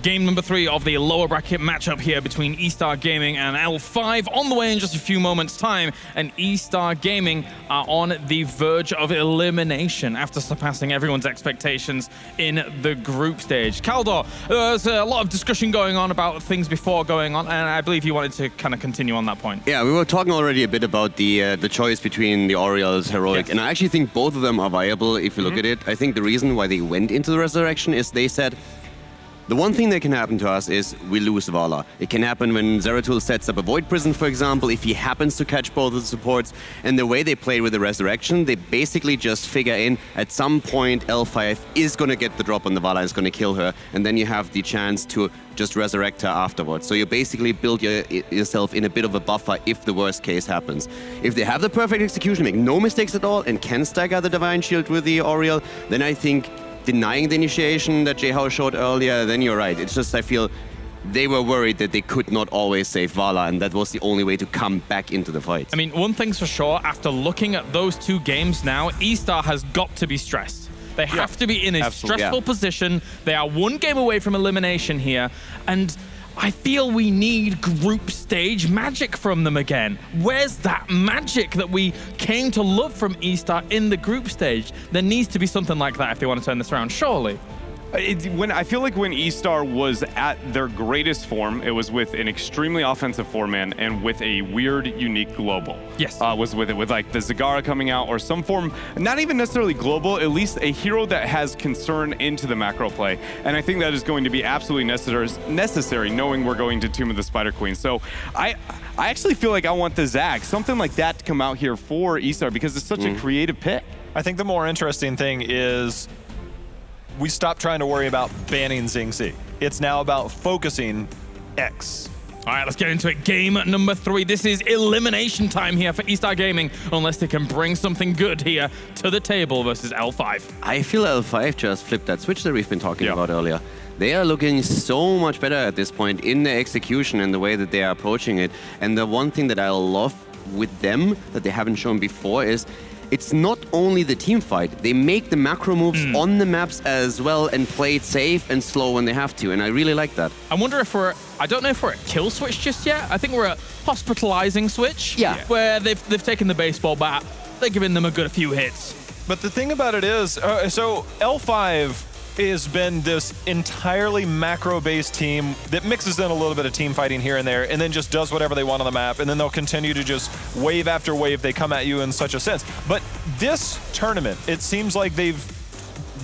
Game number 3 of the lower bracket matchup here between eStar Gaming and L5 on the way in just a few moments' time. And eStar Gaming are on the verge of elimination after surpassing everyone's expectations in the group stage. Kaldor, there's a lot of discussion going on about things before going on, and I believe you wanted to kind of continue on that point. Yeah, we were talking already a bit about the choice between the Orioles, Heroic, and I actually think both of them are viable if you look at it. I think the reason why they went into the Resurrection is they said, the one thing that can happen to us is we lose Vala. It can happen when Zeratul sets up a Void Prison, for example, if he happens to catch both of the supports. And the way they played with the Resurrection, they basically just figure in, at some point, L5 is going to get the drop on the Vala, is going to kill her, and then you have the chance to just resurrect her afterwards. So you basically build yourself in a bit of a buffer if the worst case happens. If they have the perfect execution, make no mistakes at all, and can stagger the Divine Shield with the Oriole, then I think denying the initiation that Jehao showed earlier, then you're right. It's just I feel they were worried that they could not always save Vala, and that was the only way to come back into the fight. I mean, one thing's for sure, after looking at those 2 games now, eStar has got to be stressed. They have to be in a stressful position. They are 1 game away from elimination here, and I feel we need group stage magic from them again. Where's that magic that we came to love from eStar in the group stage? There needs to be something like that if they want to turn this around, surely. I feel like when eStar was at their greatest form, it was with an extremely offensive 4-man and with a weird, unique global. Yes. Was with it, with like the Zagara coming out or some form, not even necessarily global, at least a hero that has concern into the macro play. And I think that is going to be absolutely necessary knowing we're going to Tomb of the Spider Queen. So I actually feel like I want the Zag, something like that to come out here for eStar because it's such a creative pick. I think the more interesting thing is we stopped trying to worry about banning Xingzi. It's now about focusing X. All right, let's get into it. Game number 3. This is elimination time here for eStar Gaming, unless they can bring something good here to the table versus L5. I feel L5 just flipped that switch that we've been talking about earlier. They are looking so much better at this point in their execution and the way that they are approaching it. And the one thing that I love with them that they haven't shown before is it's not only the team fight. They make the macro moves on the maps as well and play it safe and slow when they have to, and I really like that. I wonder if I don't know if we're at kill switch just yet. I think we're at hospitalizing switch. Yeah. Where they've taken the baseball bat, they're giving them a good few hits. But the thing about it is, so L5 has been this entirely macro-based team that mixes in a little bit of team fighting here and there and then just does whatever they want on the map, and then they'll continue to just wave after wave they come at you in such a sense. But this tournament, it seems like they've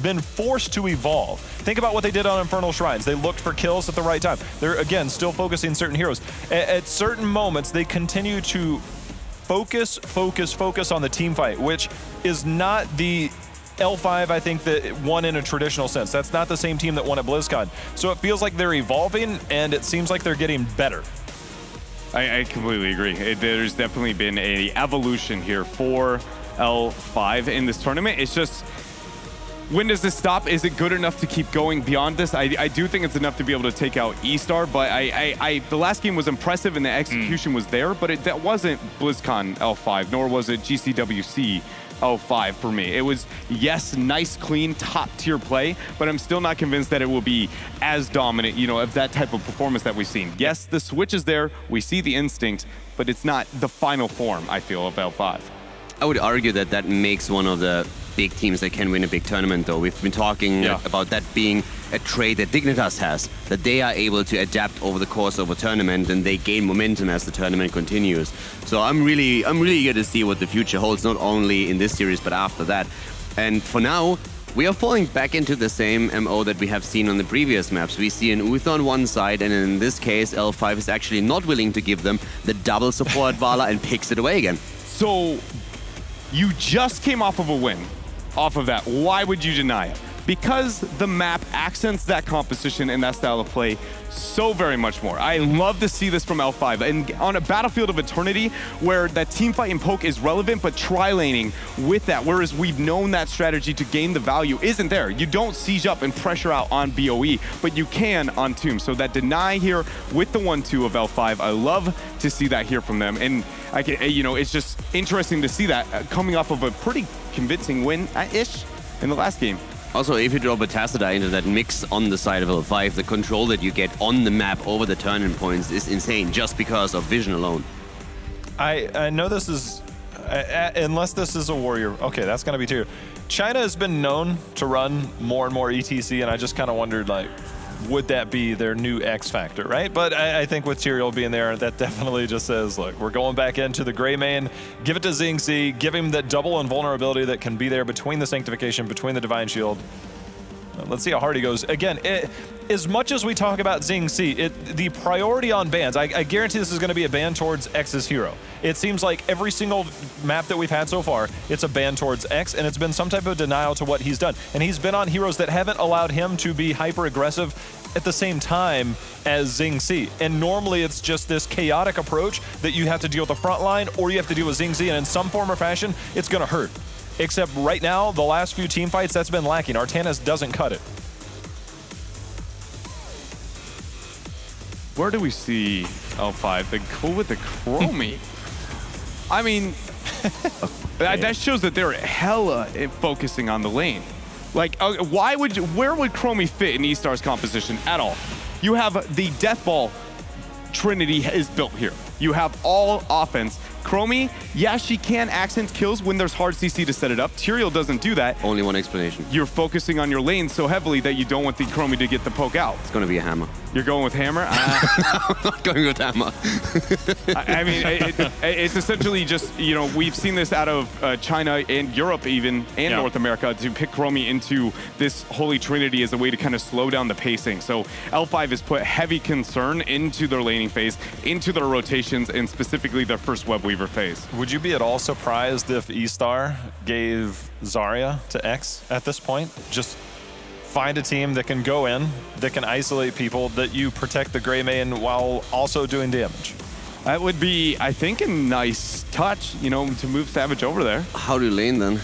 been forced to evolve. Think about what they did on Infernal Shrines. They looked for kills at the right time. They're, again, still focusing certain heroes. At certain moments, they continue to focus on the team fight, which is not the L5, I think, that won in a traditional sense. That's not the same team that won at BlizzCon. So it feels like they're evolving, and it seems like they're getting better. I completely agree. There's definitely been an evolution here for L5 in this tournament. It's just, when does this stop? Is it good enough to keep going beyond this? I do think it's enough to be able to take out eStar, but the last game was impressive and the execution was there, but that wasn't BlizzCon L5, nor was it GCWC L5 for me. It was, yes, nice, clean, top-tier play, but I'm still not convinced that it will be as dominant, you know, of that type of performance that we've seen. Yes, the switch is there, we see the instinct, but it's not the final form, I feel, of L5. I would argue that that makes one of the big teams that can win a big tournament, though. We've been talking about that being a trait that Dignitas has, that they are able to adapt over the course of a tournament and they gain momentum as the tournament continues. So I'm really eager to see what the future holds, not only in this series, but after that. And for now, we are falling back into the same MO that we have seen on the previous maps. We see an Uther on one side, and in this case, L5 is actually not willing to give them the double support Vala and picks it away again. So you just came off of a win off of that. Why would you deny it? Because the map accents that composition and that style of play so very much more. I love to see this from L5. And on a Battlefield of Eternity, where that team fight and poke is relevant, but tri-laning with that, whereas we've known that strategy to gain the value isn't there. You don't siege up and pressure out on BOE, but you can on Tomb. So that deny here with the 1-2 of L5, I love to see that here from them. And I can, you know, it's just interesting to see that coming off of a pretty convincing win-ish in the last game. Also, if you drop a Tassadar into that mix on the side of L5, the control that you get on the map over the turn-in points is insane just because of vision alone. I know this is, unless this is a Warrior, okay, that's going to be tier. China has been known to run more and more ETC, and I just kind of wondered, like, would that be their new X factor, right? But I think with Tyrael being there, that definitely just says, look, we're going back into the gray main, give it to Xingzi, give him that double invulnerability that can be there between the Sanctification, between the Divine Shield. Let's see how hard he goes. Again, as much as we talk about Xingzi, the priority on bans, I guarantee this is going to be a ban towards X's hero. It seems like every single map that we've had so far, it's a ban towards X, and it's been some type of denial to what he's done. And he's been on heroes that haven't allowed him to be hyper-aggressive at the same time as Xingzi. And normally it's just this chaotic approach that you have to deal with the front line, or you have to deal with Xingzi, and in some form or fashion, it's going to hurt. Except right now, the last few team fights, that's been lacking. Artanis doesn't cut it. Where do we see L5? The goal with the Chromie. I mean, that shows that they're hella focusing on the lane. Like, where would Chromie fit in eStar's composition at all? You have the Death Ball Trinity is built here. You have all offense. Chromie, yeah, she can accent kills when there's hard CC to set it up. Tyrael doesn't do that. Only one explanation. You're focusing on your lane so heavily that you don't want the Chromie to get the poke out. It's going to be a hammer. You're going with hammer? I'm not going with hammer. I mean, it's essentially just, you know, we've seen this out of China and Europe even, and North America, to pick Chromie into this Holy Trinity as a way to kind of slow down the pacing. So L5 has put heavy concern into their laning phase, into their rotations, and specifically their first Web Weaver phase. Would you be at all surprised if eStar gave Zarya to X at this point? Just find a team that can go in, that can isolate people, that you protect the gray main while also doing damage. That would be, I think, a nice touch, you know, to move Savage over there. How do you lane then?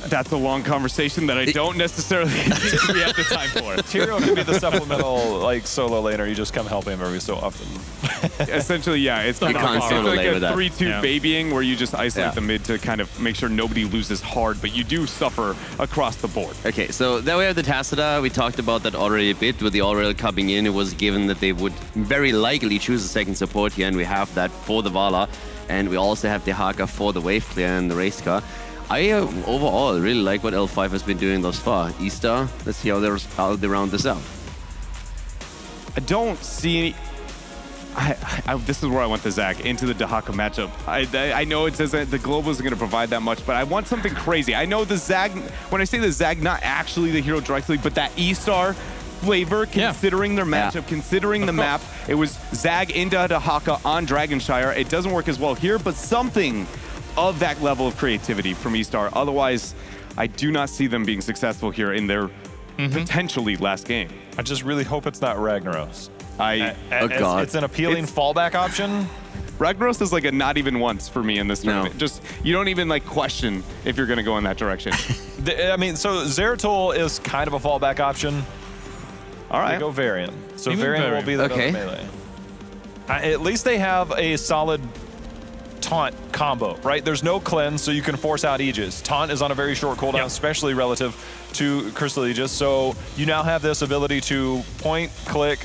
That's a long conversation that I don't necessarily think we have the time for. Tyrael can be the supplemental, like, solo laner. You just come help him every so often. Essentially, yeah. It's like a 3-2 babying where you just isolate the mid to kind of make sure nobody loses hard, but you do suffer across the board. Okay, so there we have the Tassadar. We talked about that already a bit. With the Aurel coming in, it was given that they would very likely choose a second support here, and we have that for the Vala. And we also have the Haka for the wave clear and the race car. I overall really like what L5 has been doing thus far. eStar, let's see how they round this out. I don't see any... this is where I want the Zag, into the Dahaka matchup. I know it says that the Global isn't going to provide that much, but I want something crazy. I know the Zag, when I say the Zag, not actually the hero directly, but that eStar flavor, considering their matchup, considering the map. It was Zag into Dahaka on Dragonshire. It doesn't work as well here, but something of that level of creativity from eStar. Otherwise, I do not see them being successful here in their potentially last game. I just really hope it's not Ragnaros. Oh God. It's an appealing fallback option. Ragnaros is like a not even once for me in this tournament. Just, you don't even like question if you're going to go in that direction. I mean, so Zeratul is kind of a fallback option. All right. They go Varian. So Varian will be the melee. At least they have a solid taunt combo, right? There's no cleanse, so you can force out Aegis. Taunt is on a very short cooldown, especially relative to Crystal Aegis. So you now have this ability to point, click,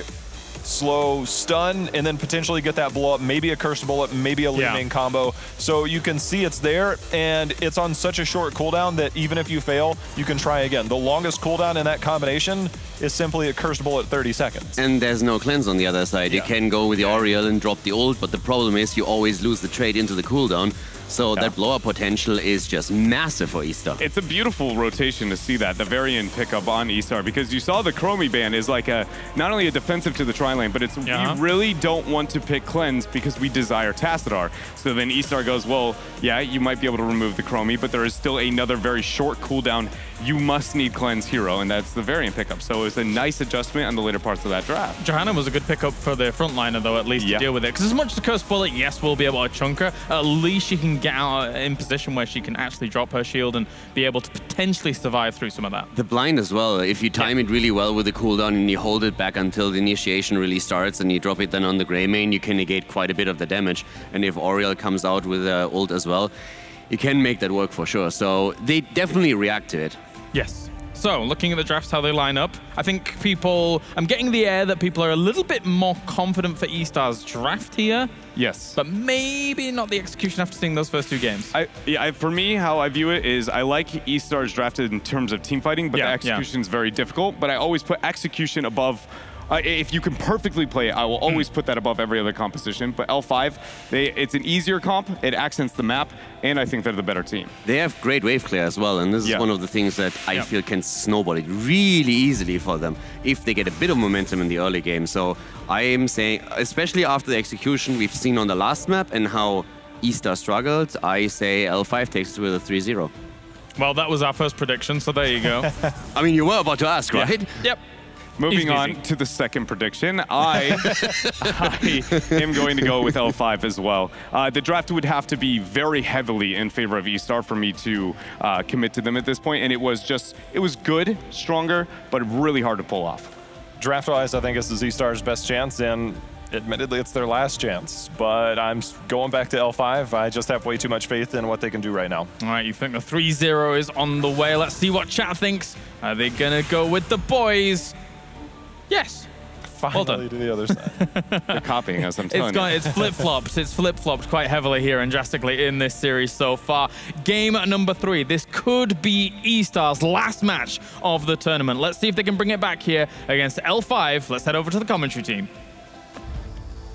slow, stun, and then potentially get that blow up, maybe a cursed bullet, maybe a lead main combo. So you can see it's there, and it's on such a short cooldown that even if you fail, you can try again. The longest cooldown in that combination is simply a cursed bullet 30 seconds. And there's no cleanse on the other side. You can go with the Auriel and drop the ult, but the problem is you always lose the trade into the cooldown. So that blow-up potential is just massive for eStar. It's a beautiful rotation to see that, the Varian pickup on eStar, because you saw the Chromie ban is like a not only a defensive to the tri-lane, but it's you really don't want to pick Cleanse because we desire Tassadar. So then eStar goes, well, yeah, you might be able to remove the Chromie, but there is still another very short cooldown. You must need Cleanse hero, and that's the Varian pickup. So it was a nice adjustment on the later parts of that draft. Johanna was a good pickup for the frontliner, though, at least to deal with it. Because as much as the Cursed Bullet, yes, we'll be able to chunk her, at least she can get out in position where she can actually drop her shield and be able to potentially survive through some of that. The blind as well. If you time it really well with the cooldown and you hold it back until the initiation really starts and you drop it then on the gray main, you can negate quite a bit of the damage. And if Auriel comes out with ult as well, you can make that work for sure. So they definitely react to it. Yes. So, looking at the drafts, how they line up, I think I'm getting the air that people are a little bit more confident for eStar's draft here. Yes. But maybe not the execution after seeing those first 2 games. For me, how I view it is I like eStar's drafted in terms of team fighting, but the execution is very difficult. But I always put execution above. If you can perfectly play it, I will always put that above every other composition. But L5, it's an easier comp. It accents the map, and I think they're the better team. They have great wave clear as well, and this is one of the things that I feel can snowball it really easily for them if they get a bit of momentum in the early game. So I am saying, especially after the execution we've seen on the last map and how eStar struggled, I say L5 takes it with a 3-0. Well, that was our first prediction, so there you go. I mean, you were about to ask, right? Yep. Moving on to the second prediction, I am going to go with L5 as well. The draft would have to be very heavily in favor of eStar for me to commit to them at this point, and it was good, stronger, but really hard to pull off. Draft-wise, I think this is eStar's best chance, and admittedly, it's their last chance. But I'm going back to L5. I just have way too much faith in what they can do right now. All right, you think the 3-0 is on the way. Let's see what chat thinks. Are they going to go with the boys? Yes. Finally to the other side. They're copying us, I'm telling you. It's flip-flopped. It's flip-flopped quite heavily here and drastically in this series so far. Game number 3. This could be eStar's last match of the tournament. Let's see if they can bring it back here against L5. Let's head over to the commentary team.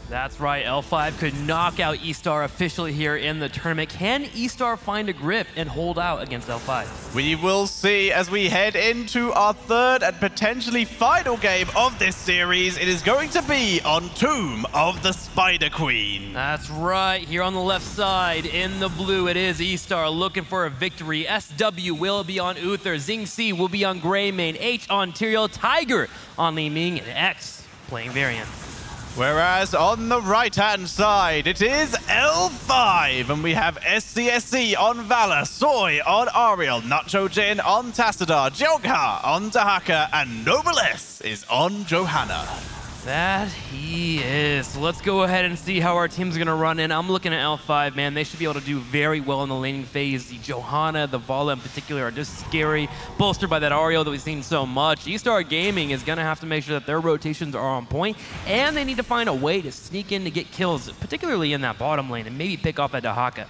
That's right, L5 could knock out eStar officially here in the tournament. Can eStar find a grip and hold out against L5? We will see as we head into our third and potentially final game of this series. It is going to be on Tomb of the Spider Queen. That's right, here on the left side in the blue, it is eStar looking for a victory. SW will be on Uther, Zing C will be on Greymane, H on Tyrael, Tiger on Li Ming, and X playing Variant. Whereas on the right-hand side, it is L5, and we have SCSC on Valor, Soy on Ariel, Nacho Jin on Tassadar, Jogha on Dahaka, and Noblesse is on Johanna. That he is. So let's go ahead and see how our team's going to run in. I'm looking at L5, man. They should be able to do very well in the laning phase. The Johanna, the Vala in particular are just scary, bolstered by that Ariel that we've seen so much. eStar Gaming is going to have to make sure that their rotations are on point, and they need to find a way to sneak in to get kills, particularly in that bottom lane, and maybe pick off at Dahaka.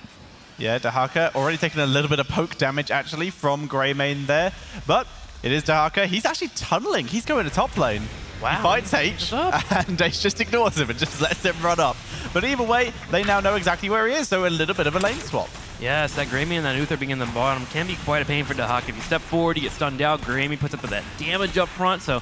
Yeah, Dahaka already taking a little bit of poke damage, actually, from Greymane there. But it is Dahaka. He's actually tunneling. He's going to top lane. Wow. He finds H, and H just ignores him and just lets him run up. But either way, they now know exactly where he is, so a little bit of a lane swap. Yes, that Greymane and that Uther being in the bottom can be quite a pain for Dahaka. If you step forward, you get stunned out. Greymane puts up that damage up front, so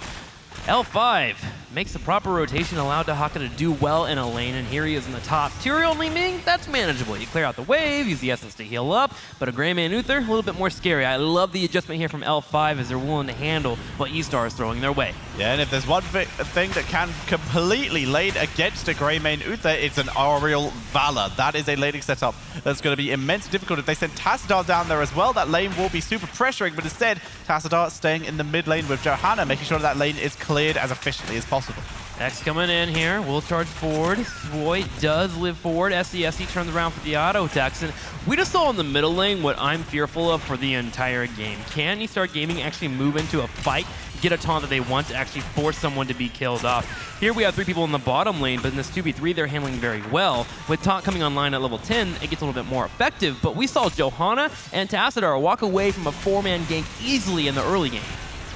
L5 makes the proper rotation, allow Dahaka to do well in a lane, and here he is in the top. Tyrael and Li Ming, that's manageable. You clear out the wave, use the essence to heal up, but a Greymane and Uther, a little bit more scary. I love the adjustment here from L5 as they're willing to handle what eStar is throwing their way. Yeah, and if there's one thing that can completely lane against a Greymane Uther, it's an Ariel Valor. That is a laning setup that's going to be immensely difficult. If they send Tassadar down there as well, that lane will be super pressuring, but instead, Tassadar staying in the mid lane with Johanna, making sure that lane is cleared as efficiently as possible. X coming in here, will charge forward. Swoy does live forward. SCSC turns around for the auto attacks. And we just saw in the middle lane what I'm fearful of for the entire game. Can eStar Gaming actually move into a fight, get a taunt that they want to actually force someone to be killed off? Here we have 3 people in the bottom lane, but in this 2v3 they're handling very well. With taunt coming online at level 10, it gets a little bit more effective, but we saw Johanna and Tassadar walk away from a 4-man gank easily in the early game.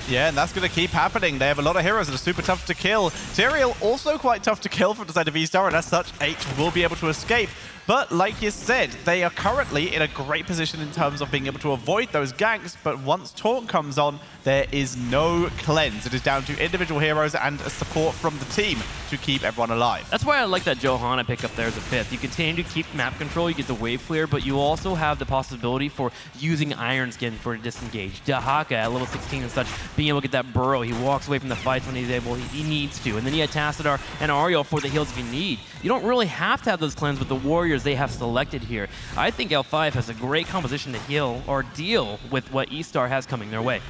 Yeah, and that's going to keep happening. They have a lot of heroes that are super tough to kill. Tyrael also quite tough to kill from the side of eStar, and as such, H will be able to escape. But like you said, they are currently in a great position in terms of being able to avoid those ganks, but once taunt comes on, there is no cleanse. It is down to individual heroes and support from the team to keep everyone alive. That's why I like that Johanna pick up there as a 5th. You continue to keep map control, you get the wave clear, but you also have the possibility for using Iron Skin for a disengage. Dahaka at level 16 and such, being able to get that burrow. He walks away from the fights when he's able, he needs to. And then you have Tassadar and Ariel for the heals if you need. You don't really have to have those cleanse with the warriors they have selected here. I think L5 has a great composition to heal or deal with what eStar has coming their way.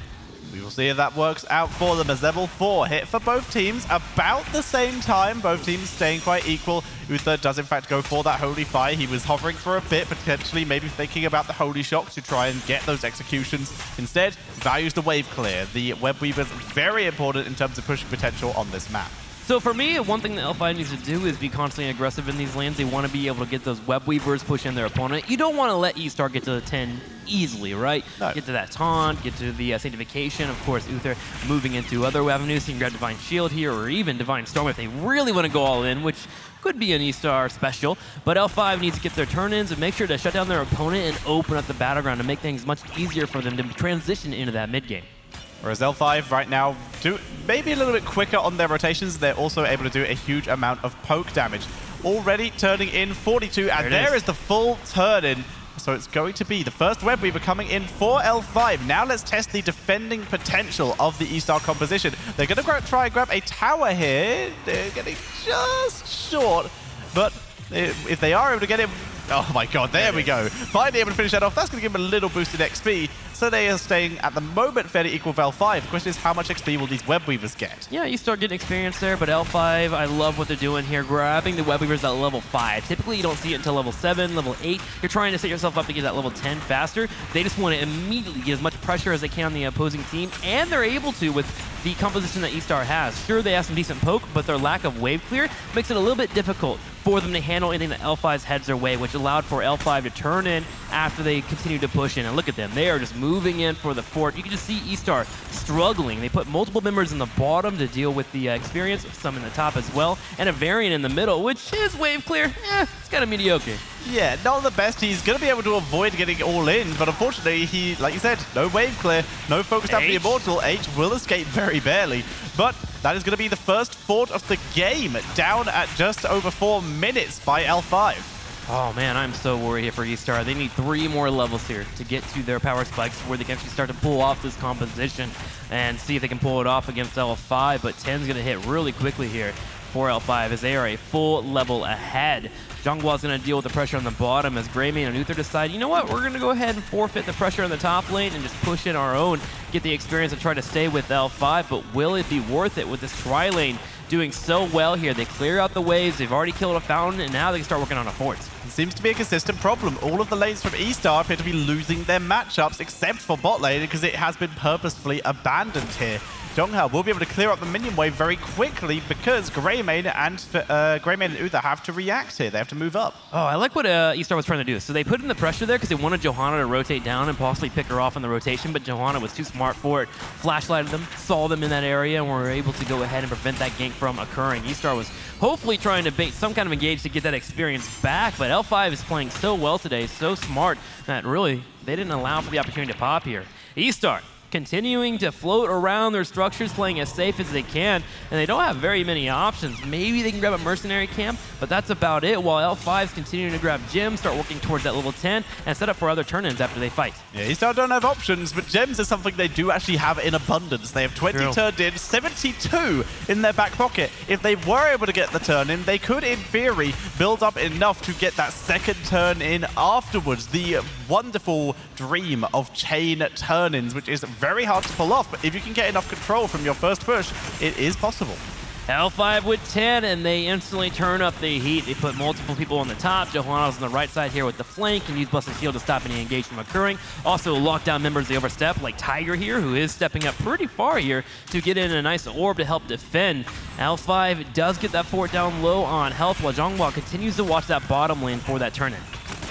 We will see if that works out for them as level 4 hit for both teams about the same time. Both teams staying quite equal. Uther does in fact go for that Holy Fire. He was hovering for a bit, potentially maybe thinking about the Holy Shock to try and get those executions. Instead, values the wave clear. The Web Weaver's very important in terms of pushing potential on this map. So for me, one thing that L5 needs to do is be constantly aggressive in these lanes. They want to be able to get those Web Weavers, push in their opponent. You don't want to let eStar get to the 10 easily, right? No. Get to that taunt, get to the Sanctification. Of course, Uther moving into other avenues. You can grab Divine Shield here or even Divine Storm if they really want to go all in, which could be an eStar special. But L5 needs to get their turn-ins and make sure to shut down their opponent and open up the battleground to make things much easier for them to transition into that mid-game. Whereas L5 right now do maybe a little bit quicker on their rotations. They're also able to do a huge amount of poke damage. Already turning in 42, and there is the full turn-in. So it's going to be the first Web Weaver coming in for L5. Now let's test the defending potential of the eStar composition. They're going to try and grab a tower here. They're getting just short, but if they are able to get him... Oh my god, there we go. Finally able to finish that off. That's going to give him a little boost in XP. So they are staying at the moment fairly equal with L5. The question is, how much XP will these Web Weavers get? Yeah, you start getting experience there, but L5, I love what they're doing here, grabbing the Web Weavers at level 5. Typically, you don't see it until level 7, level 8. You're trying to set yourself up to get that level 10 faster. They just want to immediately get as much pressure as they can on the opposing team, and they're able to with the composition that eStar has. Sure, they have some decent poke, but their lack of wave clear makes it a little bit difficult for them to handle anything that L5's heads their way, which allowed for L5 to turn in after they continue to push in. And look at them. They are just moving in for the fort. You can just see eStar struggling. They put multiple members in the bottom to deal with the experience, some in the top as well, and a variant in the middle, which is wave clear. It's kind of mediocre. Yeah, not the best. He's going to be able to avoid getting all in, but unfortunately, he, like you said, no wave clear, no focus after the Immortal. H will escape very barely, but that is going to be the first fort of the game, down at just over 4 minutes by L5. Oh man, I'm so worried here for eStar. They need 3 more levels here to get to their power spikes where they can actually start to pull off this composition and see if they can pull it off against L5, but 10's going to hit really quickly here for L5 as they are a full level ahead. Zhonghua going to deal with the pressure on the bottom as Greymane and Uther decide, you know what, we're going to go ahead and forfeit the pressure on the top lane and just push in our own, get the experience and try to stay with L5, but will it be worth it with this tri-lane doing so well here? They clear out the waves, they've already killed a fountain, and now they can start working on a fort. It seems to be a consistent problem. All of the lanes from eStar appear to be losing their matchups, except for bot lane, because it has been purposefully abandoned here. Zhonghua will be able to clear up the minion wave very quickly because Greymane and Uther have to react here. They have to move up. Oh, I like what eStar was trying to do. So they put in the pressure there because they wanted Johanna to rotate down and possibly pick her off in the rotation, but Johanna was too smart for it. Flashlighted them, saw them in that area, and were able to go ahead and prevent that gank from occurring. eStar was hopefully trying to bait some kind of engage to get that experience back, but L5 is playing so well today, so smart, that really they didn't allow for the opportunity to pop here. eStar continuing to float around their structures, playing as safe as they can, and they don't have very many options. Maybe they can grab a mercenary camp, but that's about it, while L5's continuing to grab gems, start working towards that level 10, and set up for other turn-ins after they fight. Yeah, eStar don't have options, but gems is something they do actually have in abundance. They have 20 turned in, 72 in their back pocket. If they were able to get the turn-in, they could, in theory, build up enough to get that second turn-in afterwards. The wonderful dream of chain turn-ins, which is very hard to pull off, but if you can get enough control from your first push, it is possible. L5 with 10, and they instantly turn up the heat. They put multiple people on the top. Johanna's on the right side here with the flank, and use Blessed Shield to stop any engage from occurring. Also, lockdown members they overstep, like Tiger here, who is stepping up pretty far here to get in a nice orb to help defend. L5 does get that fort down low on health, while Zhonghua continues to watch that bottom lane for that turn-in.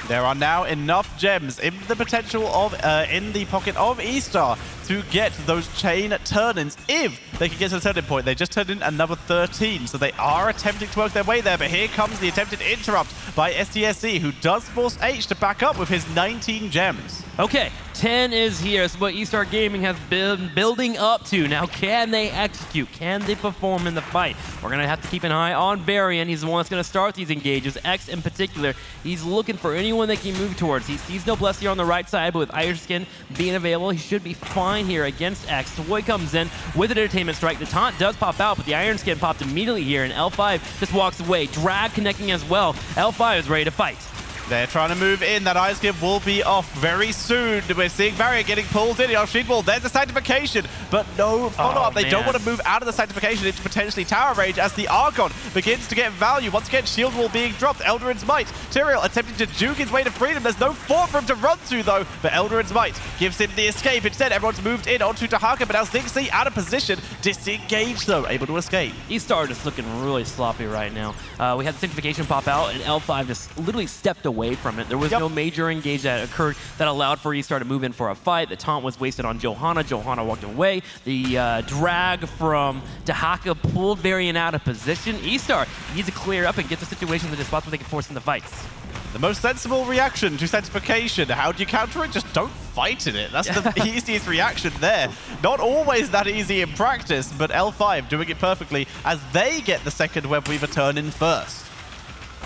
There are now enough gems in the potential of in the pocket of eStar to get those chain turn-ins if they can get to the turn-in point. They just turned in another 13, so they are attempting to work their way there, but here comes the attempted interrupt by SDSC, who does force H to back up with his 19 gems. Okay, 10 is here. It's what eStar Gaming has been building up to. Now, can they execute? Can they perform in the fight? We're going to have to keep an eye on Varian. He's the one that's going to start these engages. X in particular, he's looking for anyone they can move towards. He sees Noblesse here on the right side, but with Iron Skin being available, he should be fine here against X. Toy comes in with an Entertainment Strike. The taunt does pop out, but the Iron Skin popped immediately here, and L5 just walks away. Drag connecting as well. L5 is ready to fight. They're trying to move in. That ice skip will be off very soon. We're seeing Barrier getting pulled in. Shield Wall, there's the Sanctification, but no follow-up. They don't want to move out of the Sanctification into potentially Tower Rage as the Archon begins to get value. Once again, Shield Wall being dropped. Eldarin's Might. Tyrael attempting to juke his way to freedom. There's no fort for him to run to, though, but Eldarin's Might gives him the escape. Instead, everyone's moved in onto Dahaka, but now Ziggsy out of position. Disengaged, though, able to escape. eStar just looking really sloppy right now. We had the Sanctification pop out, and L5 just literally stepped away from it. There was no major engage that occurred that allowed for eStar to move in for a fight. The taunt was wasted on Johanna. Johanna walked away. The drag from Dahaka pulled Varian out of position. eStar needs to clear up and get the situation to the spots where they can force in the fights. The most sensible reaction to Sanctification. How do you counter it? Just don't fight in it. That's the easiest reaction there. Not always that easy in practice, but L5 doing it perfectly as they get the second Web Weaver turn in first.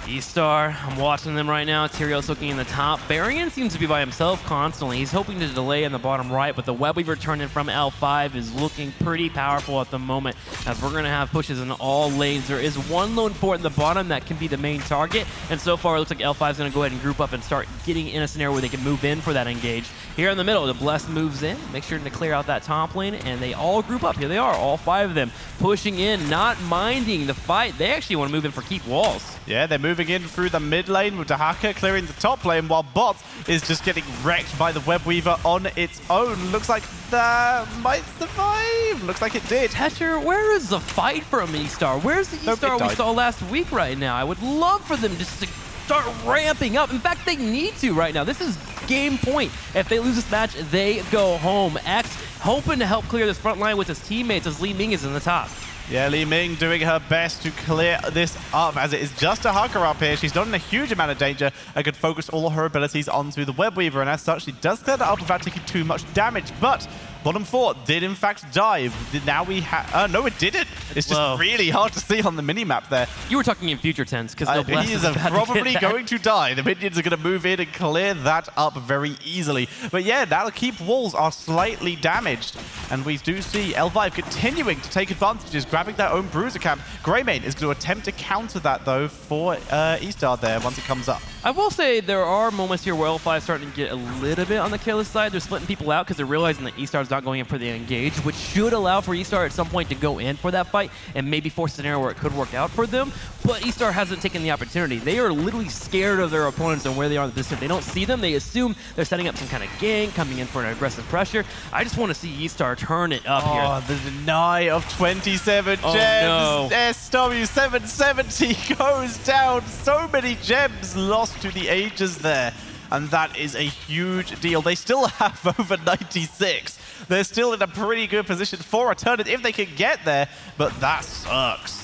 eStar, I'm watching them right now. Tyrael's looking in the top. Varian seems to be by himself constantly. He's hoping to delay in the bottom right, but the Web Weaver turn in from L5 is looking pretty powerful at the moment, as we're going to have pushes in all lanes. There is one lone fort in the bottom that can be the main target, and so far it looks like L5 is going to go ahead and group up and start getting in a scenario where they can move in for that engage. Here in the middle, the Blessed moves in, make sure to clear out that top lane, and they all group up. Here they are, all 5 of them, pushing in, not minding the fight. They actually want to move in for keep walls. Yeah, they're moving in through the mid lane with Dahaka clearing the top lane, while Bot is just getting wrecked by the Web Weaver on its own. Looks like that might survive. Looks like it did. Tetcher, where is the fight from eStar? Where's the eStar we saw last week right now? I would love for them just to start ramping up. In fact, they need to right now. This is game point. If they lose this match, they go home. X hoping to help clear this front line with his teammates as Li Ming is in the top. Yeah, Li Ming doing her best to clear this up, as it is just Dahaka up here. She's not in a huge amount of danger and could focus all of her abilities onto the Web Weaver, and as such, she does clear that up without taking too much damage. But bottom fort did in fact die. Now we have... no, it didn't. It's just really hard to see on the minimap there. You were talking in future tense, because he is probably going to die. The minions are going to move in and clear that up very easily. But yeah, now the keep walls are slightly damaged, and we do see L5 continuing to take advantages, grabbing their own bruiser camp. Greymane is going to attempt to counter that, though, for eStar there once it comes up. I will say there are moments here where L5 is starting to get a little bit on the careless side. They're splitting people out because they're realizing that eStar is not going in for the engage, which should allow for eStar at some point to go in for that fight and maybe force a scenario where it could work out for them. But eStar hasn't taken the opportunity. They are literally scared of their opponents and where they are in the distance. They don't see them. They assume they're setting up some kind of gank, coming in for an aggressive pressure. I just want to see eStar turn it up here. Oh, the deny of 27 gems. No. SW770 goes down. So many gems lost to the ages there. And that is a huge deal. They still have over 96. They're still in a pretty good position for a turn if they can get there, but that sucks.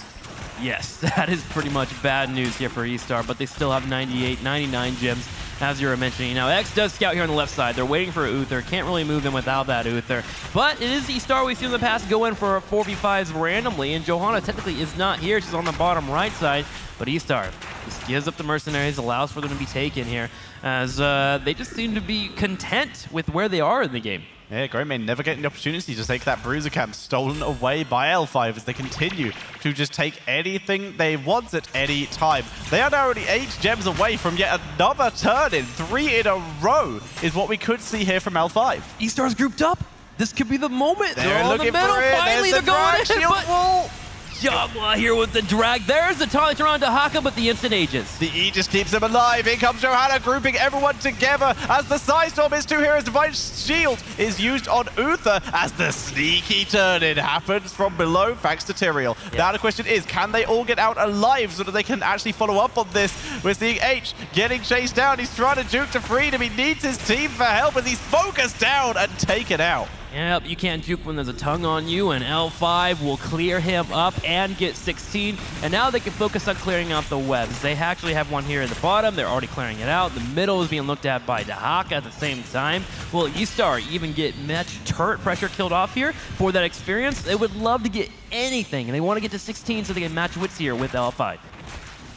Yes, that is pretty much bad news here for eStar, but they still have 98, 99 gems, as you were mentioning. Now, X does scout here on the left side. They're waiting for Uther. Can't really move in without that Uther. But it is eStar we've seen in the past go in for 4v5s randomly, and Johanna technically is not here. She's on the bottom right side. But eStar just gives up the mercenaries, allows for them to be taken here, as they just seem to be content with where they are in the game. Yeah, Greymane never getting the opportunity to take that bruiser camp stolen away by L5 as they continue to just take anything they want at any time. They are now already 8 gems away from yet another turn in. 3 in a row is what we could see here from L5. eStar's grouped up. This could be the moment. They're on looking the middle. for it. Finally, There's they're going the in. shield wall. Jagla here with the drag. There's the taunt around Dahaka, but the instant ages. The E just keeps them alive. Here comes Johanna, grouping everyone together as the Psystorm is 2 heroes. Divine Shield is used on Uther as the sneaky turn-in happens from below, thanks to Tyrael. Yep. Now the question is, can they all get out alive so that they can actually follow up on this? We're seeing H getting chased down. He's trying to juke to freedom. He needs his team for help as he's focused down and taken out. Yep, you can't juke when there's a tongue on you, and L5 will clear him up and get 16. And now they can focus on clearing out the webs. They actually have one here at the bottom. They're already clearing it out. The middle is being looked at by Dahaka at the same time. Will eStar even get much turret pressure killed off here for that experience? They would love to get anything, and they want to get to 16 so they can match wits here with L5.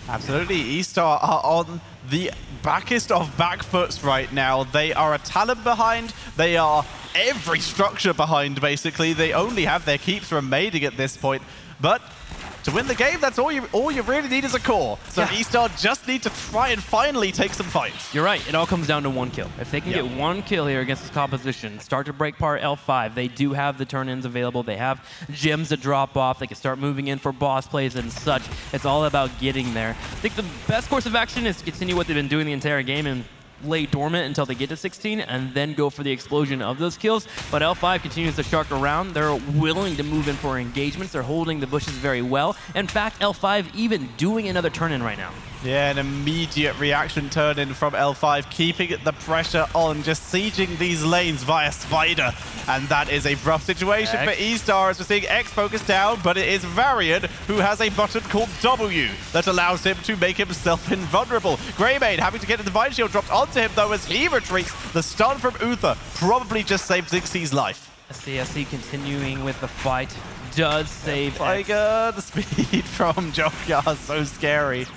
Absolutely. eStar are on the backest of back foots right now. They are a talent behind. They are every structure behind, basically. They only have their keeps remaining at this point. But To win the game, that's all you really need is a core. So eStar just need to try and finally take some fights. You're right. It all comes down to one kill. If they can get one kill here against this composition, start to break apart L5, they do have the turn-ins available. They have gems to drop off. They can start moving in for boss plays and such. It's all about getting there. I think the best course of action is to continue what they've been doing the entire game and lay dormant until they get to 16 and then go for the explosion of those kills. But L5 continues to shark around. They're willing to move in for engagements. They're holding the bushes very well. In fact, L5 even doing another turn-in right now. Yeah, an immediate reaction turn-in from L5, keeping the pressure on, just sieging these lanes via Spider. And that is a rough situation for eStar, as we're seeing X focus down, but it is Varian who has a button called W that allows him to make himself invulnerable. Greymane having to get a Divine Shield dropped onto him, though, as he retreats. The stun from Uther probably just saved Ziggsie's life. SCSC continuing with the fight does save Tiger, the speed from Jokia, so scary.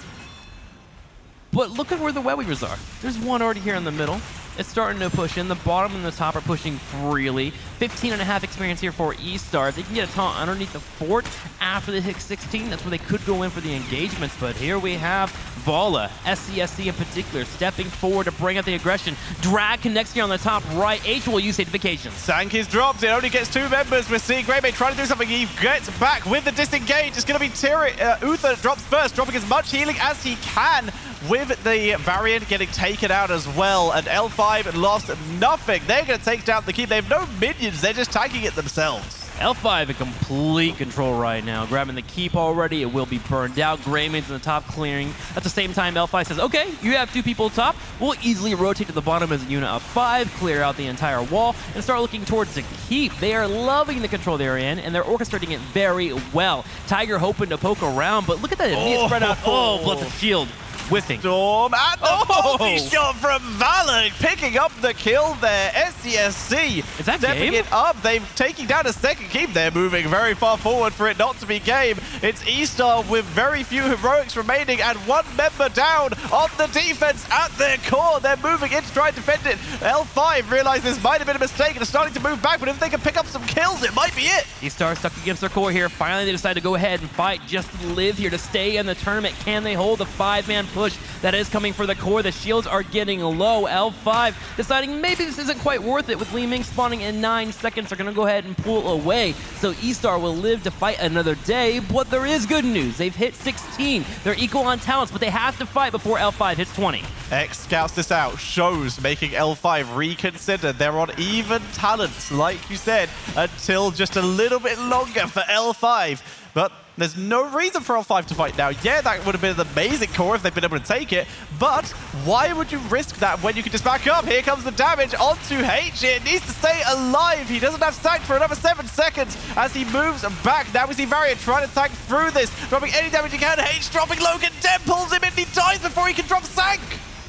But look at where the web weavers are. There's one already here in the middle. It's starting to push in. The bottom and the top are pushing freely. 15.5 experience here for eStar. They can get a taunt underneath the fort after they hit 16. That's where they could go in for the engagements. But here we have Vala, SCSC in particular, stepping forward to bring out the aggression. Drag connects here on the top right. H will use Satifications. Sank is dropped. It only gets 2 members. We're seeing Greymane trying to do something. He gets back with the disengage. It's going to be Uther drops first, dropping as much healing as he can, with the Variant getting taken out as well. And L5 lost nothing. They're going to take down the keep. They have no minions. They're just tanking it themselves. L5 in complete control right now. Grabbing the keep already. It will be burned out. Greymane's in the top clearing. At the same time, L5 says, okay, you have 2 people top. We'll easily rotate to the bottom as a unit of 5, clear out the entire wall, and start looking towards the keep. They are loving the control they're in, and they're orchestrating it very well. Tiger hoping to poke around, but look at that immediate spread out. Oh, Blessed Shield. Whiffing. Storm and the multi-shot from Valor, picking up the kill there. SCSC is that stepping game? it up. They've taken down a second keep. They're moving very far forward for it not to be game. It's eStar with very few heroics remaining and 1 member down on the defense at their core. They're moving in to try and defend it. L5 realize this might have been a mistake and are starting to move back, but if they can pick up some kills, it might be it. eStar stuck against their core here. Finally, they decide to go ahead and fight just to live here, to stay in the tournament. Can they hold the 5-man push that is coming for the core? The shields are getting low. L5 deciding maybe this isn't quite worth it. With Li Ming spawning in 9 seconds, they're going to go ahead and pull away. So eStar will live to fight another day, but there is good news. They've hit 16. They're equal on talents, but they have to fight before L5 hits 20. X scouts this out, shows, making L5 reconsider. They're on even talents, like you said, until just a little bit longer for L5. But there's no reason for L5 to fight now. Yeah, that would have been an amazing core if they'd been able to take it, but why would you risk that when you can just back up? Here comes the damage onto H. It needs to stay alive. He doesn't have Sank for another 7 seconds as he moves back. Now we see Varian trying to tank through this, dropping any damage he can. H dropping Logan, Dem pulls him in, he dies before he can drop Sank.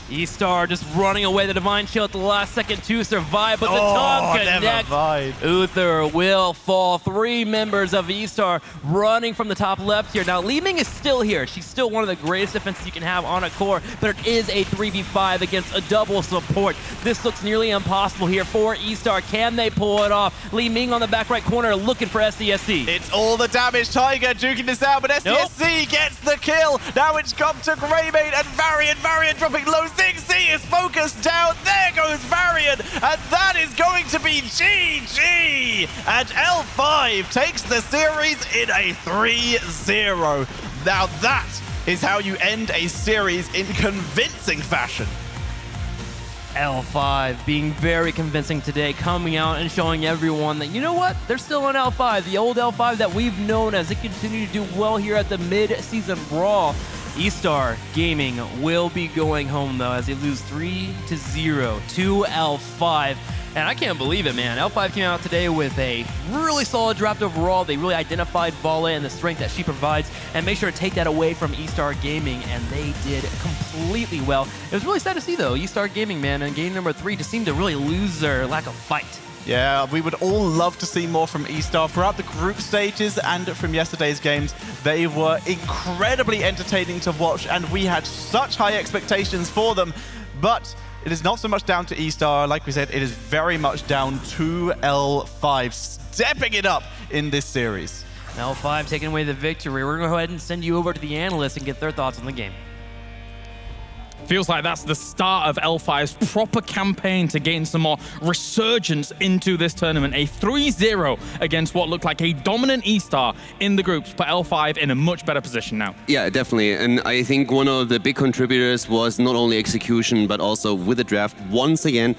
eStar just running away the Divine Shield at the last second to survive, but the tongue connects. Uther will fall. 3 members of eStar running from the top left here. Now, Li Ming is still here. She's still one of the greatest defenses you can have on a core, but it is a 3v5 against a double support. This looks nearly impossible here for eStar. Can they pull it off? Li Ming on the back right corner looking for SCSC. It's all the damage. Tiger duking this out, but SCSC gets the kill. Now it's come to Greymane and Varian. Varian dropping low. Ziggssie is focused down. There goes Varian, and that is going to be GG. And L5 takes the series in a 3-0. Now that is how you end a series in convincing fashion. L5 being very convincing today, coming out and showing everyone that, you know what, they're still on L5, the old L5 that we've known as they continue to do well here at the Mid-Season Brawl. eStar Gaming will be going home, though, as they lose 3-0 to L5. And I can't believe it, man. L5 came out today with a really solid draft overall. They really identified Vala and the strength that she provides and make sure to take that away from eStar Gaming, and they did completely well. It was really sad to see, though, eStar Gaming, man, in game number 3 just seemed to really lose their lack of fight. Yeah, we would all love to see more from eStar throughout the group stages and from yesterday's games. They were incredibly entertaining to watch, and we had such high expectations for them. But it is not so much down to eStar. Like we said, it is very much down to L5 stepping it up in this series. L5 taking away the victory. We're going to go ahead and send you over to the analysts and get their thoughts on the game. Feels like that's the start of L5's proper campaign to gain some more resurgence into this tournament. A 3-0 against what looked like a dominant eStar in the groups, put L5 in a much better position now. Yeah, definitely. And I think one of the big contributors was not only execution, but also with the draft. Once again,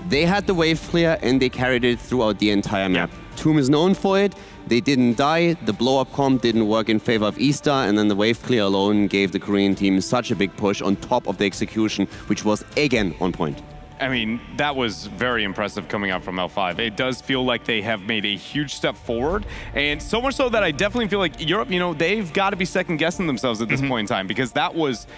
they had the wave clear and they carried it throughout the entire map. Tomb is known for it. They didn't die, the blow-up comp didn't work in favor of eStar, and then the wave clear alone gave the Korean team such a big push on top of the execution, which was again on point. I mean, that was very impressive coming out from L5. It does feel like they have made a huge step forward, and so much so that I definitely feel like Europe, you know, they've got to be second-guessing themselves at this point in time, because that was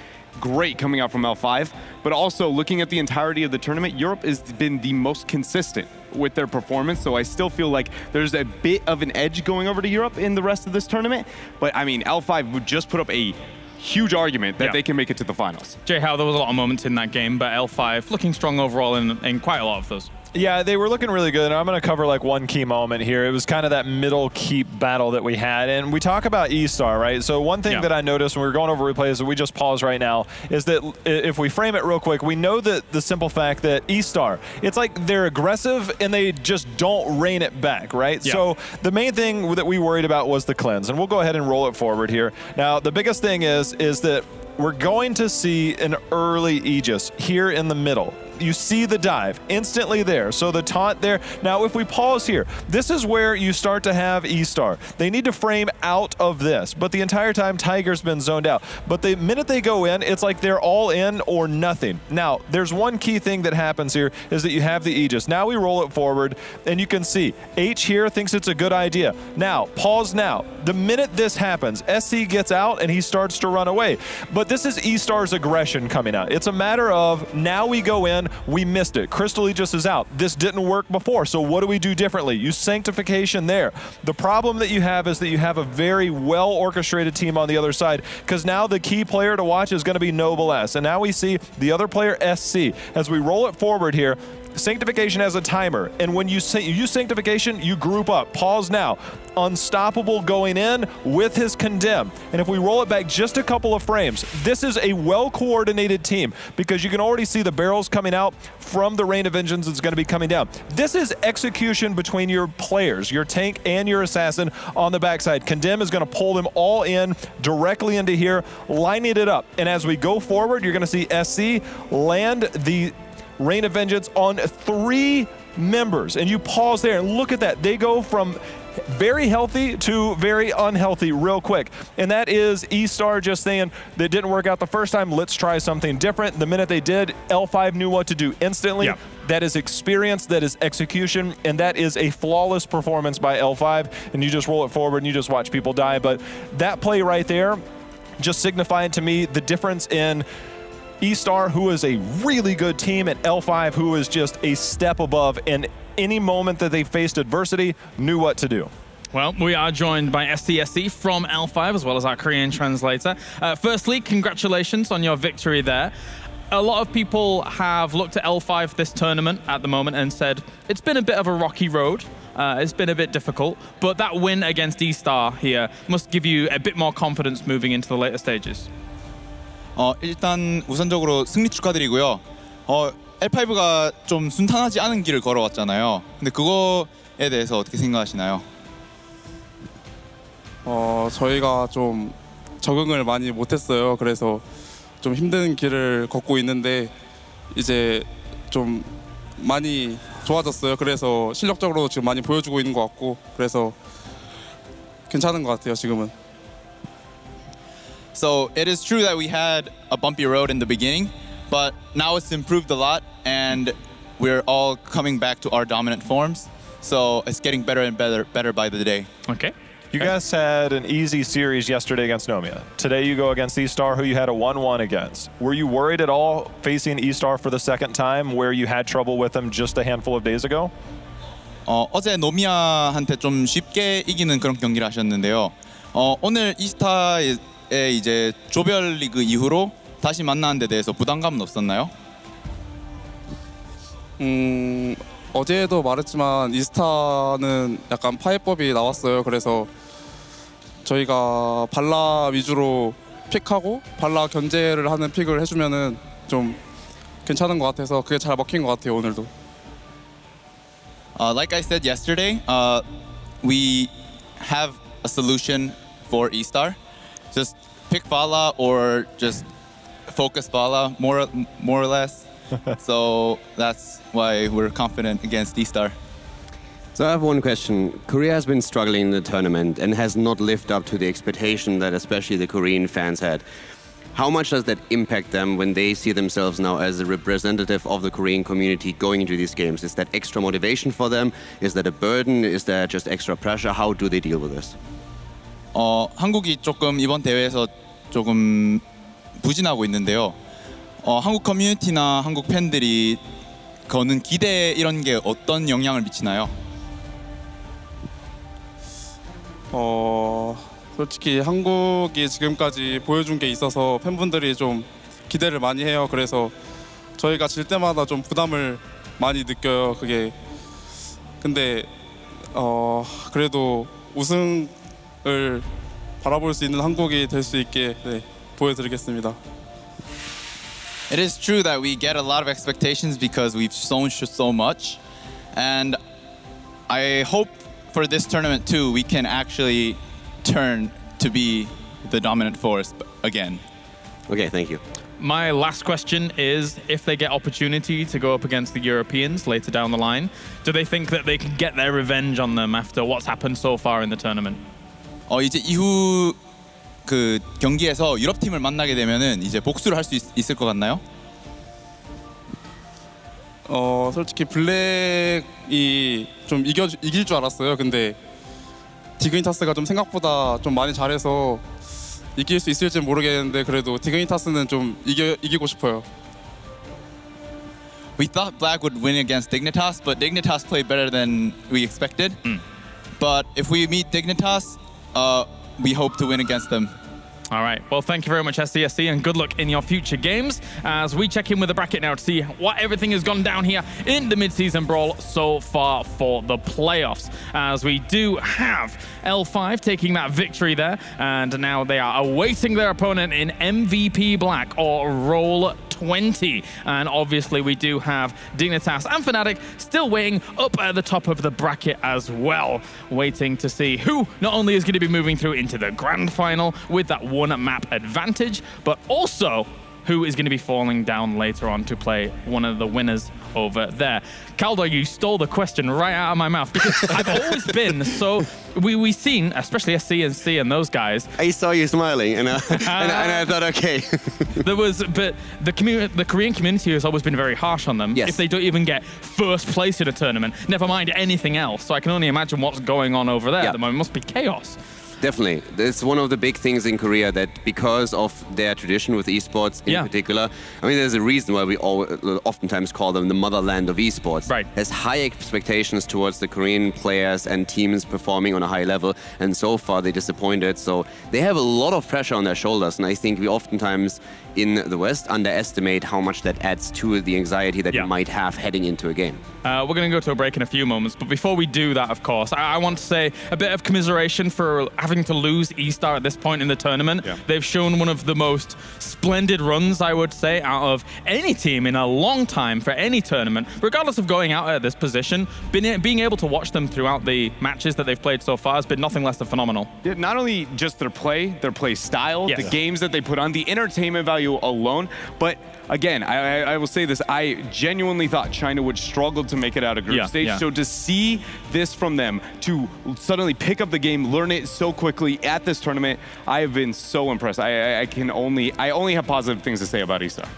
great coming out from L5, but also looking at the entirety of the tournament, Europe has been the most consistent with their performance, so I still feel like there's a bit of an edge going over to Europe in the rest of this tournament, but I mean, L5 would just put up a huge argument that they can make it to the finals. Jay-How, there was a lot of moments in that game, but L5 looking strong overall in quite a lot of those. Yeah, they were looking really good, and I'm going to cover like one key moment here. It was kind of that middle keep battle that we had, and we talk about eStar, right? So one thing that I noticed when we were going over replays, and we just pause right now, is that if we frame it real quick, we know that the simple fact that eStar, it's like they're aggressive and they just don't rein it back, right? Yeah. So the main thing that we worried about was the cleanse, and we'll go ahead and roll it forward here. Now, the biggest thing is that we're going to see an early Aegis here in the middle. You see the dive instantly there. So the taunt there. Now, if we pause here, this is where you start to have eStar. They need to frame out of this, but the entire time Tiger's been zoned out. But the minute they go in, it's like they're all in or nothing. Now, there's one key thing that happens here is that you have the Aegis. Now we roll it forward, and you can see H here thinks it's a good idea. Now, pause now. The minute this happens, SC gets out and he starts to run away. But this is eStar's aggression coming out. It's a matter of now we go in, we missed it. Crystal Aegis is out. This didn't work before, so what do we do differently? Use Sanctification there. The problem that you have is that you have a very well-orchestrated team on the other side, because now the key player to watch is going to be Noble S. And now we see the other player, SC. As we roll it forward here, Sanctification has a timer, and when you use Sanctification, you group up. Pause now. Unstoppable going in with his Condemn. And if we roll it back just a couple of frames, this is a well-coordinated team, because you can already see the barrels coming out from the Rain of Vengeance that's going to be coming down. This is execution between your players, your tank and your assassin on the backside. Condemn is going to pull them all in directly into here, lining it up. And as we go forward, you're going to see SC land the Rain of Vengeance on 3 members. And you pause there and look at that. They go from very healthy to very unhealthy real quick. And that is eStar just saying that didn't work out the first time, let's try something different. The minute they did, L5 knew what to do instantly. Yep. That is experience, that is execution, and that is a flawless performance by L5. And you just roll it forward and you just watch people die. But that play right there just signified to me the difference in eStar, who is a really good team, and L5, who is just a step above, and any moment that they faced adversity, knew what to do. Well, we are joined by SCSC from L5, as well as our Korean translator. Firstly, congratulations on your victory there. A lot of people have looked at L5 this tournament at the moment and said, it's been a bit of a rocky road. It's been a bit difficult, but that win against eStar here must give you a bit more confidence moving into the later stages. 일단 우선적으로 승리 축하드리고요. L5가 좀 순탄하지 않은 길을 걸어왔잖아요. 근데 그거에 대해서 어떻게 생각하시나요? 저희가 좀 적응을 많이 못했어요. 그래서 좀 힘든 길을 걷고 있는데 이제 좀 많이 좋아졌어요. 그래서 실력적으로 지금 많이 보여주고 있는 것 같고, 그래서 괜찮은 것 같아요, 지금은. So it is true that we had a bumpy road in the beginning, but now it's improved a lot, and we're all coming back to our dominant forms. So it's getting better and better by the day. Okay. You guys had an easy series yesterday against Nomia. Today you go against eStar, who you had a 1-1 against. Were you worried at all facing eStar for the second time, where you had trouble with them just a handful of days ago? 어제 노미아한테 좀 쉽게 이기는 그런 경기를 하셨는데요. 오늘 eStar의 이제 조별리그 이후로 다시 만나는 데 대해서 부담감은 없었나요? 어제도 말했지만 이스타는 약간 파해법이 나왔어요. 그래서 저희가 발라 위주로 픽하고 발라 견제를 하는 픽을 해주면은 좀 괜찮은 것 같아서 그게 잘 먹힌 것 같아요 오늘도. Like I said yesterday, we have a solution for eStar. Just pick Vala or just focus Vala more or less. So that's why we're confident against eStar. So I have one question. Korea has been struggling in the tournament and has not lived up to the expectation that especially the Korean fans had. How much does that impact them when they see themselves now as a representative of the Korean community going into these games? Is that extra motivation for them? Is that a burden? Is that just extra pressure? How do they deal with this? 한국이 조금 이번 대회에서 조금 부진하고 있는데요. 한국 커뮤니티나 한국 팬들이 거는 기대 이런 게 어떤 영향을 미치나요? 솔직히 한국이 지금까지 보여준 게 있어서 팬분들이 좀 기대를 많이 해요. 그래서 저희가 질 때마다 좀 부담을 많이 느껴요. 그게 근데 그래도 우승을 바라볼 수 있는 한국이 될 수 있게 보여드리겠습니다. It is true that we get a lot of expectations because we've shown so much, and I hope for this tournament too we can actually turn to be the dominant force again. Okay, thank you. My last question is, if they get opportunity to go up against the Europeans later down the line, do they think that they can get their revenge on them after what's happened so far in the tournament? 이제 이후 그 경기에서 유럽 팀을 만나게 되면은 이제 복수를 할 수 있을 것 같나요? 솔직히 블랙이 좀 이길 줄 알았어요. 근데 디그니타스가 좀 생각보다 좀 많이 잘해서 이길 수 있을지는 모르겠는데 그래도 디그니타스는 좀 이기고 싶어요. We thought Black would win against Dignitas, but Dignitas played better than we expected. But if we meet Dignitas, we hope to win against them. All right. Well, thank you very much, SDSC, and good luck in your future games as we check in with the bracket now to see what everything has gone down here in the mid-season brawl so far for the playoffs. As we do have L5 taking that victory there, and now they are awaiting their opponent in MVP Black or Roll 20. And obviously we do have Dignitas and Fnatic still waiting up at the top of the bracket as well, waiting to see who not only is going to be moving through into the grand final with that one map advantage, but also who is going to be falling down later on to play one of the winners over there. Caldo, you stole the question right out of my mouth because I've always been so... We've seen, especially SC and those guys... I saw you smiling and I thought, okay. But the Korean community has always been very harsh on them. Yes. If they don't even get first place in a tournament, never mind anything else. So I can only imagine what's going on over there at the moment. It must be chaos. Definitely. It's one of the big things in Korea that because of their tradition with esports in particular, I mean, there's a reason why we oftentimes call them the motherland of esports. Right. There's high expectations towards the Korean players and teams performing on a high level, and so far they disappointed. So they have a lot of pressure on their shoulders, and I think we oftentimes in the West underestimate how much that adds to the anxiety that you might have heading into a game. We're going to go to a break in a few moments, but before we do that, of course, I want to say a bit of commiseration for having to lose eStar at this point in the tournament. They've shown one of the most splendid runs, I would say, out of any team in a long time for any tournament, regardless of going out at this position. Being able to watch them throughout the matches that they've played so far has been nothing less than phenomenal. Yeah, not only just their play style, the games that they put on, the entertainment value alone, but again, I will say this, I genuinely thought China would struggle to make it out of group stage. So to see this from them, to suddenly pick up the game, learn it so quickly at this tournament, I have been so impressed. I only have positive things to say about eStar.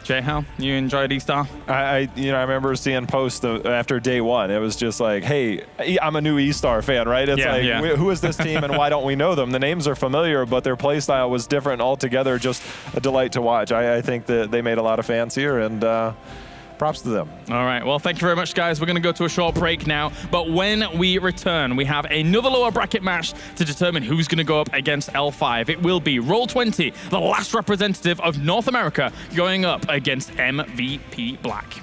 Jay, you enjoyed eStar? I remember seeing posts after day one. It was just like, hey, I'm a new eStar fan, right? It's who is this team and why don't we know them? The names are familiar, but their play style was different altogether. Just a delight to watch. I think that they made a lot of fans here, and props to them. All right, well, thank you very much, guys. We're going to go to a short break now, but when we return, we have another lower bracket match to determine who's going to go up against L5. It will be Roll 20, the last representative of North America, going up against MVP Black.